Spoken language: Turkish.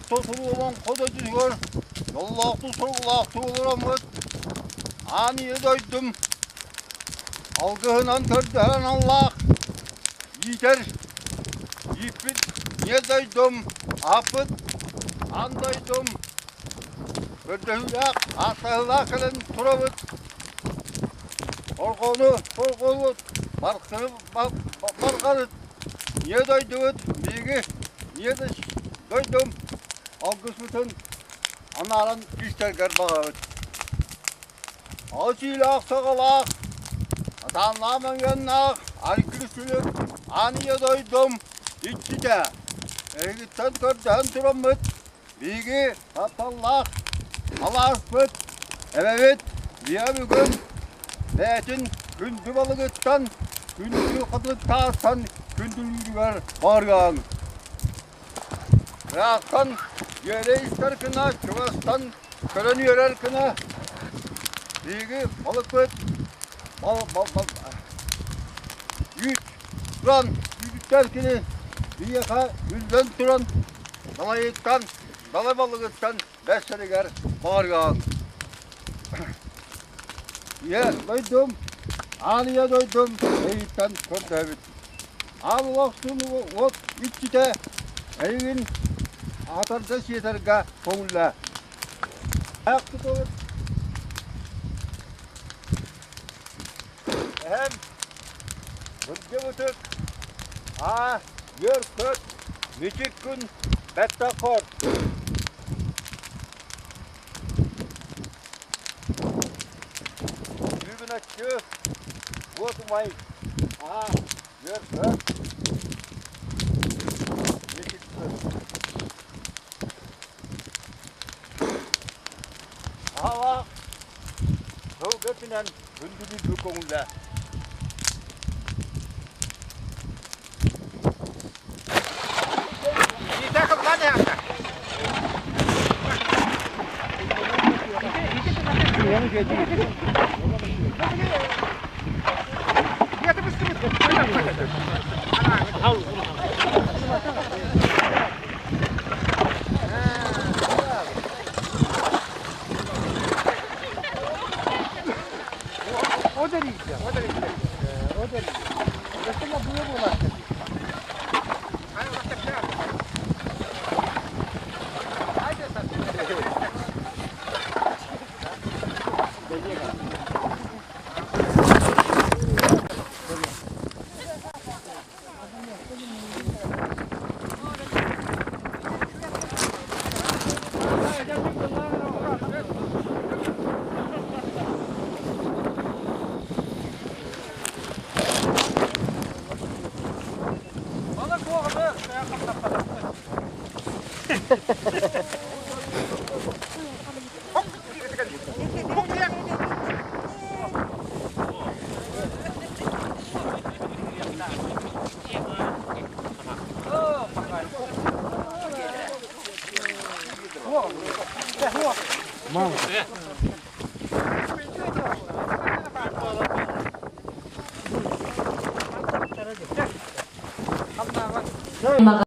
tosulu olan koda düzgör. Yollaktı sorgulaktı olaramız. Aniye doydum. Algıhınan kördüren Allah. Yeter. Yipit. Niye doydum? Afıt. Andoydum. Kördühülak. Asahılak elin turabıt. Korkulu. Barkını barkarıt. Niye doydum? Bilgi. Niye de doydum? Algısmıtın. Anaran güçterger bağırıt. Ağzıyla sakalak. Atanlaman yannak. Aykırısılık. Aniye doydum. İçti de. Eğitten körden turamıt. Bilgi. Tatallak. Alasmıt. Evet. Diye bugün. Betin. Gündü balıktan. Gündü kadıktan. Gündü ver. Vargan. Bıraktan. Yere ister kına. Çıvastan. Köreni yorar kına. Bilgi. Balıklık. Bal. Yüz. Duran. Yüzükler kini. Bir yaka. Yüzden duran. Dalayıktan. Dalay balıktan. Beslener. Vargan. Ye doydum. Aniye doydum. Eğitten kördevit. Abi vaktini ot içti de. Evin atarda yeterge konulla. Ayakta doğru. Hem bugün butuk. Yer kök. Mücük gün betta kor. Düğün açıyor. Vot may. Yer kök. Mücük gün. Hava. Soğukatından gündüzü bükonla. O da değil. Mesela buraya bulaştı. Mama.